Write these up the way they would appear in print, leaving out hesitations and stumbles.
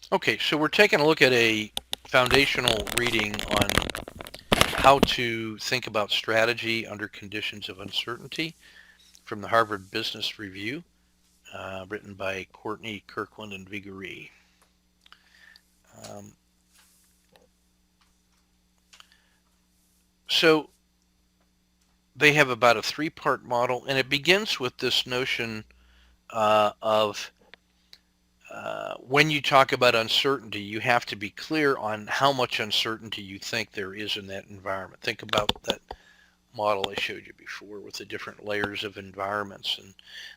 Okay, so we're taking a look at a foundational reading on how to think about strategy under conditions of uncertainty from the Harvard Business Review, written by Courtney Kirkland and Vigoury. Um, so they have about a three-part model, and it begins with this notion of when you talk about uncertainty, you have to be clear on how much uncertainty you think there is in that environment. Think about that model I showed you before with the different layers of environments, and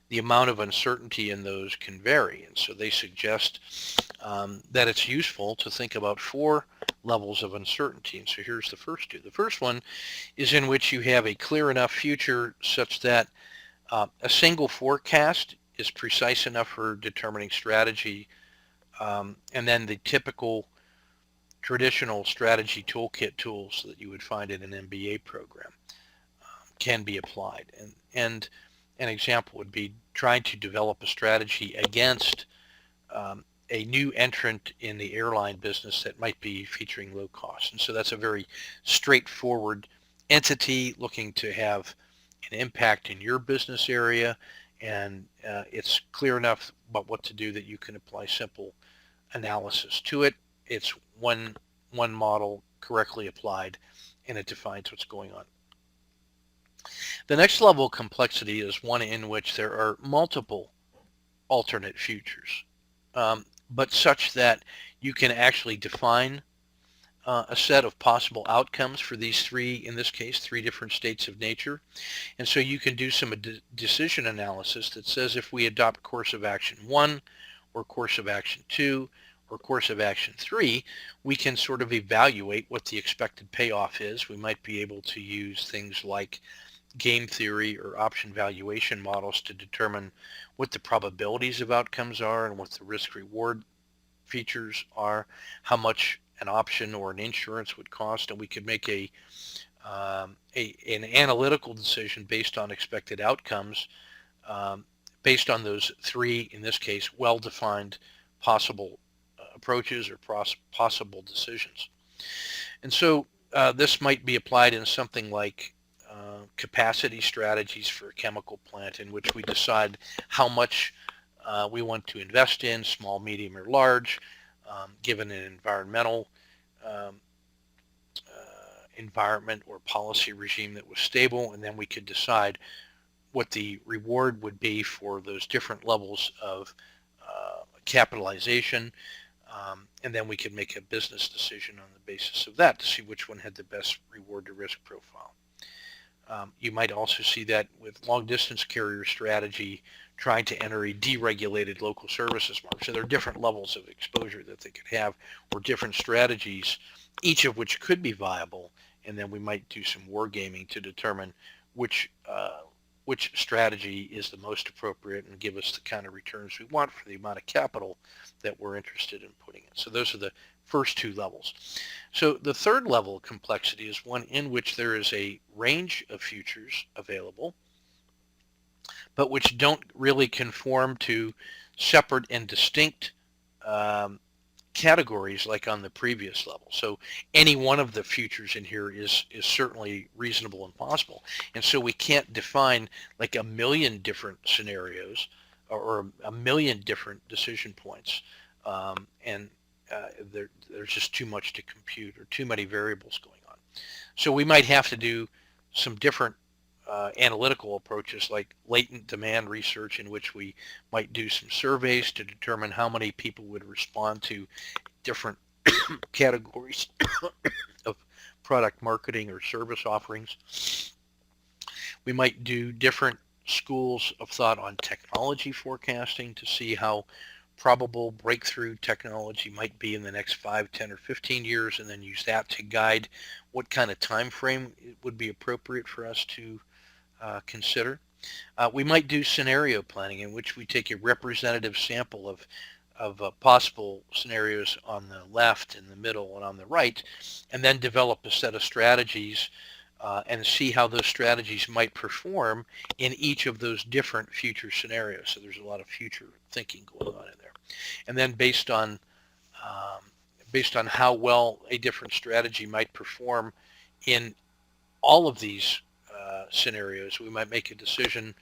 the amount of uncertainty in those can vary. And so they suggest that it's useful to think about four levels of uncertainty. And so here's the first two. The first one is in which you have a clear enough future such that a single forecast is precise enough for determining strategy, and then the typical traditional strategy toolkit tools that you would find in an MBA program can be applied. And an example would be trying to develop a strategy against a new entrant in the airline business that might be featuring low cost. And so that's a very straightforward entity looking to have an impact in your business area, and it's clear enough about what to do that you can apply simple analysis to it. It's one model correctly applied, and it defines what's going on. The next level of complexity is one in which there are multiple alternate futures, but such that you can actually define a set of possible outcomes for these three, in this case, three different states of nature. And so you can do some decision analysis that says if we adopt course of action 1 or course of action 2 or course of action 3, we can sort of evaluate what the expected payoff is. We might be able to use things like game theory or option valuation models to determine what the probabilities of outcomes are and what the risk reward features are, how much an option or an insurance would cost, and we could make an analytical decision based on expected outcomes, based on those three, in this case, well-defined possible approaches or possible decisions. And so this might be applied in something like capacity strategies for a chemical plant, in which we decide how much we want to invest in, small, medium, or large, given an environmental um, environment or policy regime that was stable, and then we could decide what the reward would be for those different levels of capitalization, and then we could make a business decision on the basis of that to see which one had the best reward to risk profile. You might also see that with long distance carrier strategy trying to enter a deregulated local services market. So there are different levels of exposure that they could have, or different strategies, each of which could be viable. And then we might do some wargaming to determine which strategy is the most appropriate and give us the kind of returns we want for the amount of capital that we're interested in putting in. So those are the first two levels. So the third level of complexity is one in which there is a range of futures available, but which don't really conform to separate and distinct categories like on the previous level. So any one of the futures in here is certainly reasonable and possible. And so we can't define like a million different scenarios or a million different decision points. And there's just too much to compute or too many variables going on. So we might have to do some different analytical approaches like latent demand research, in which we might do some surveys to determine how many people would respond to different categories of product marketing or service offerings. We might do different schools of thought on technology forecasting to see how probable breakthrough technology might be in the next 5, 10, or 15 years, and then use that to guide what kind of time frame it would be appropriate for us to consider. We might do scenario planning, in which we take a representative sample of possible scenarios on the left, in the middle, and on the right, and then develop a set of strategies and see how those strategies might perform in each of those different future scenarios. So there's a lot of future thinking going on in there. And then based on um, based on how well a different strategy might perform in all of these scenarios, we might make a decision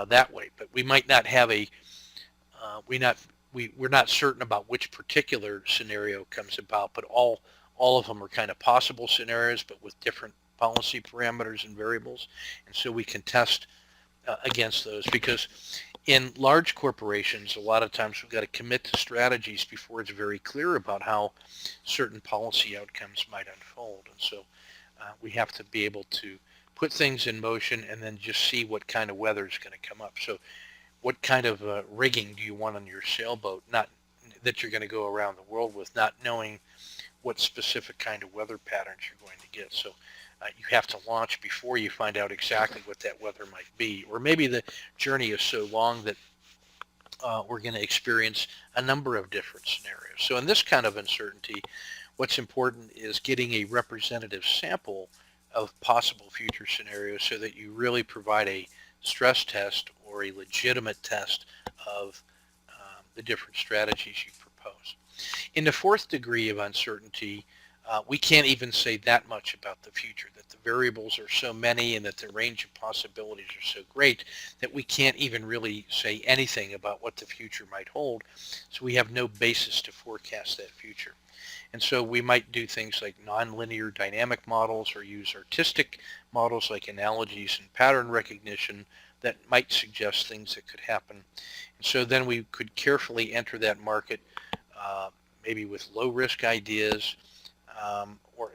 that way. But we might not have a we not we're not certain about which particular scenario comes about, but all of them are kind of possible scenarios, but with different policy parameters and variables, and so we can test against those because in large corporations, a lot of times we've got to commit to strategies before it's very clear about how certain policy outcomes might unfold, and so we have to be able to put things in motion and then just see what kind of weather is going to come up. So what kind of rigging do you want on your sailboat? Not that you're going to go around the world with, not knowing what specific kind of weather patterns you're going to get. So you have to launch before you find out exactly what that weather might be. Or maybe the journey is so long that we're going to experience a number of different scenarios. So in this kind of uncertainty, what's important is getting a representative sample of possible future scenarios so that you really provide a stress test or a legitimate test of the different strategies you propose. In the fourth degree of uncertainty, we can't even say that much about the future, that the variables are so many and that the range of possibilities are so great that we can't even really say anything about what the future might hold. So we have no basis to forecast that future. And so we might do things like nonlinear dynamic models or use artistic models like analogies and pattern recognition that might suggest things that could happen. And so then we could carefully enter that market, maybe with low risk ideas, um, or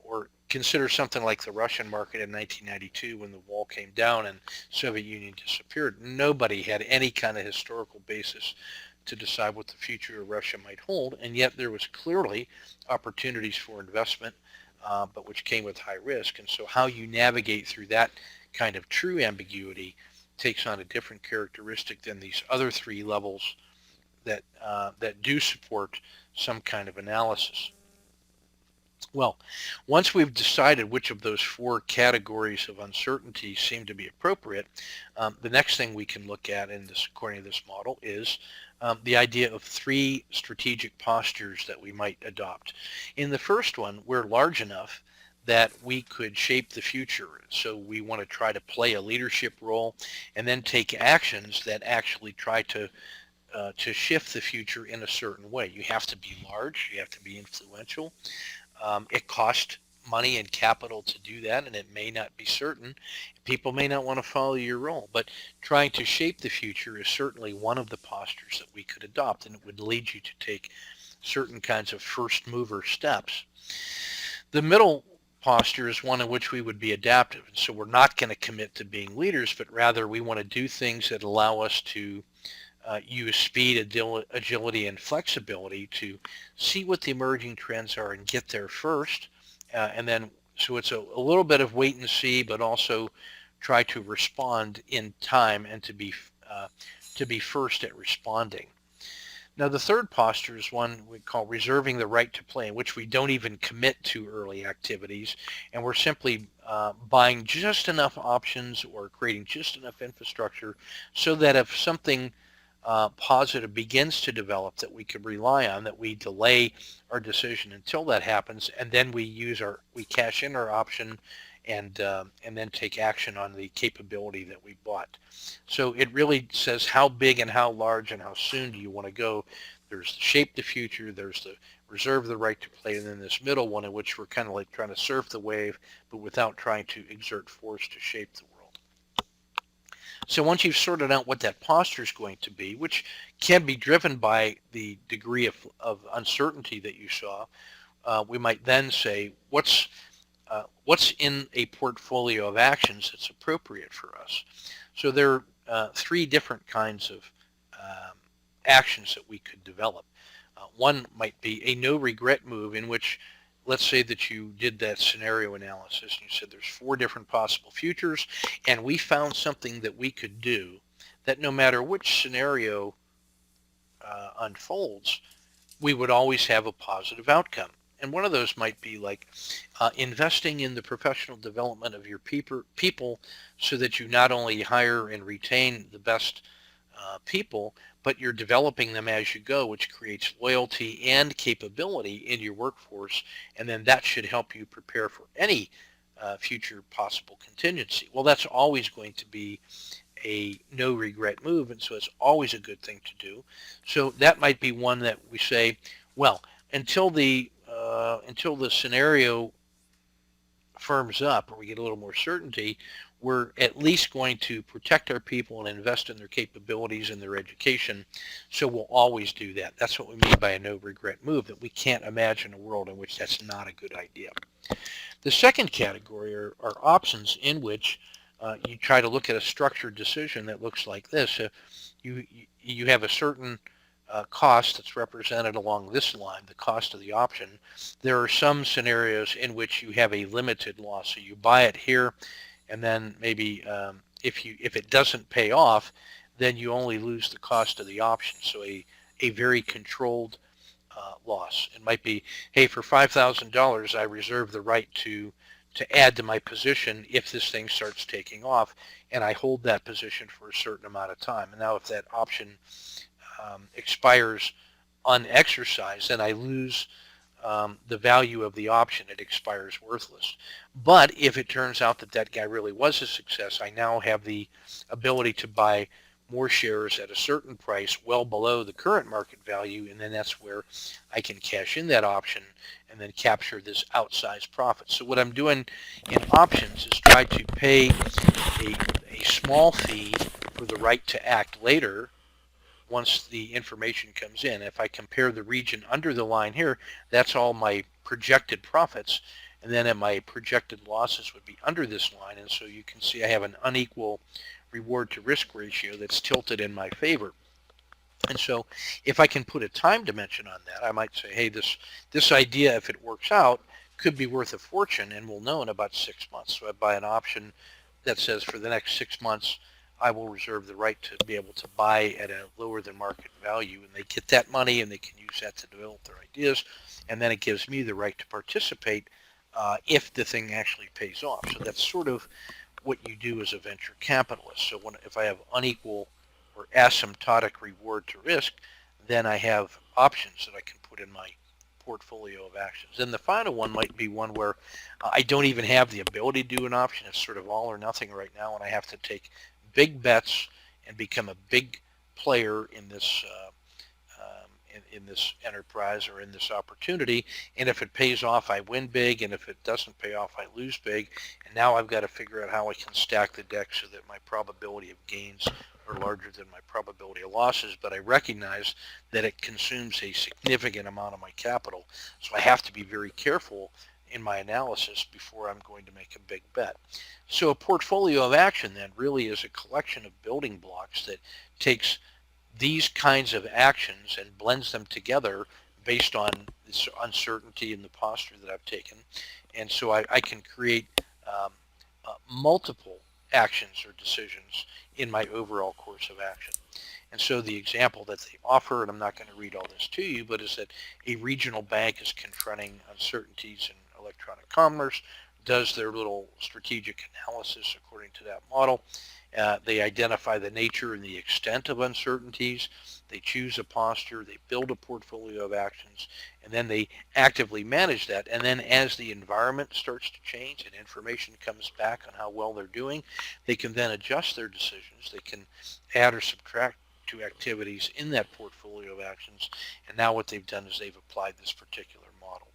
or consider something like the Russian market in 1992 when the wall came down and Soviet Union disappeared. Nobody had any kind of historical basis to decide what the future of Russia might hold, and yet there was clearly opportunities for investment, but which came with high risk. And so how you navigate through that kind of true ambiguity takes on a different characteristic than these other three levels that do support some kind of analysis. Well, once we've decided which of those four categories of uncertainty seem to be appropriate, the next thing we can look at in this, according to this model, is the idea of three strategic postures that we might adopt. In the first one, we're large enough that we could shape the future. So we want to try to play a leadership role and then take actions that actually try to shift the future in a certain way. You have to be large, you have to be influential. It costs money and capital to do that, and it may not be certain. People may not want to follow your role, but trying to shape the future is certainly one of the postures that we could adopt, and it would lead you to take certain kinds of first mover steps. The middle posture is one in which we would be adaptive, and so we're not going to commit to being leaders, but rather we want to do things that allow us to use speed, agility, and flexibility to see what the emerging trends are and get there first. And then, so it's a little bit of wait and see, but also try to respond in time and to be first at responding. Now, the third posture is one we call reserving the right to play, in which we don't even commit to early activities, and we're simply buying just enough options or creating just enough infrastructure so that if something positive begins to develop that we could rely on, that we delay our decision until that happens, and then we cash in our option and then take action on the capability that we bought. So it really says how big and how large and how soon do you want to go. There's the shape the future, there's the reserve the right to play, and then this middle one in which we're kind of like trying to surf the wave, but without trying to exert force to shape the world. So once you've sorted out what that posture is going to be, which can be driven by the degree of uncertainty that you saw, we might then say, what's in a portfolio of actions that's appropriate for us? So there are three different kinds of actions that we could develop. One might be a no regret move in which, let's say that you did that scenario analysis and you said there's four different possible futures and we found something that we could do that no matter which scenario unfolds, we would always have a positive outcome. And one of those might be like investing in the professional development of your people so that you not only hire and retain the best people, but you're developing them as you go, which creates loyalty and capability in your workforce, and then that should help you prepare for any future possible contingency. Well, that's always going to be a no regret move, and so it's always a good thing to do. So that might be one that we say, well, until the scenario firms up or we get a little more certainty, we're at least going to protect our people and invest in their capabilities and their education. So we'll always do that. That's what we mean by a no regret move, that we can't imagine a world in which that's not a good idea. The second category are options in which you try to look at a structured decision that looks like this. You have a certain cost that's represented along this line, the cost of the option. There are some scenarios in which you have a limited loss. So you buy it here, and then maybe if it doesn't pay off, then you only lose the cost of the option. So a very controlled loss. It might be, hey, for $5,000, I reserve the right to add to my position if this thing starts taking off, and I hold that position for a certain amount of time. And now if that option expires unexercised, then I lose the value of the option. It expires worthless. But if it turns out that that guy really was a success, I now have the ability to buy more shares at a certain price well below the current market value, and then that's where I can cash in that option and then capture this outsized profit. So what I'm doing in options is try to pay a small fee for the right to act later once the information comes in. If I compare the region under the line here, that's all my projected profits, and then my projected losses would be under this line, and so you can see I have an unequal reward to risk ratio that's tilted in my favor. And so if I can put a time dimension on that, I might say, hey, this idea, if it works out, could be worth a fortune, and we'll know in about 6 months. So I buy an option that says for the next 6 months, I will reserve the right to be able to buy at a lower than market value, and they get that money and they can use that to develop their ideas, and then it gives me the right to participate if the thing actually pays off. So that's sort of what you do as a venture capitalist. So if I have unequal or asymptotic reward to risk, then I have options that I can put in my portfolio of actions. Then the final one might be one where I don't even have the ability to do an option. It's sort of all or nothing right now, and I have to take big bets and become a big player in this in this enterprise or in this opportunity. And if it pays off, I win big, and if it doesn't pay off, I lose big. And now I've got to figure out how I can stack the deck so that my probability of gains are larger than my probability of losses, but I recognize that it consumes a significant amount of my capital. So I have to be very careful in my analysis before I'm going to make a big bet. So a portfolio of action then really is a collection of building blocks that takes these kinds of actions and blends them together based on this uncertainty and the posture that I've taken. And so I can create multiple actions or decisions in my overall course of action. And so the example that they offer, and I'm not going to read all this to you, but is that a regional bank is confronting uncertainties in electronic commerce, does their little strategic analysis according to that model. They identify the nature and the extent of uncertainties. They choose a posture. They build a portfolio of actions, and then they actively manage that. And then as the environment starts to change and information comes back on how well they're doing, they can then adjust their decisions. They can add or subtract to activities in that portfolio of actions. And now what they've done is they've applied this particular model.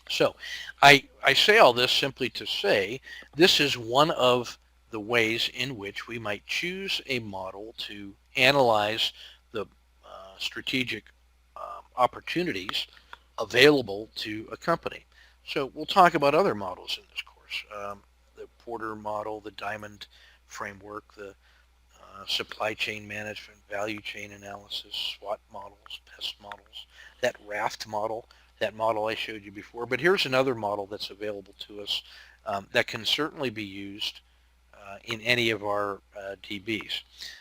So I say all this simply to say this is one of the ways in which we might choose a model to analyze the strategic opportunities available to a company. So we'll talk about other models in this course. The Porter model, the Diamond framework, the supply chain management, value chain analysis, SWOT models, PEST models, that RAFT model, that model I showed you before. But here's another model that's available to us that can certainly be used in any of our DBs.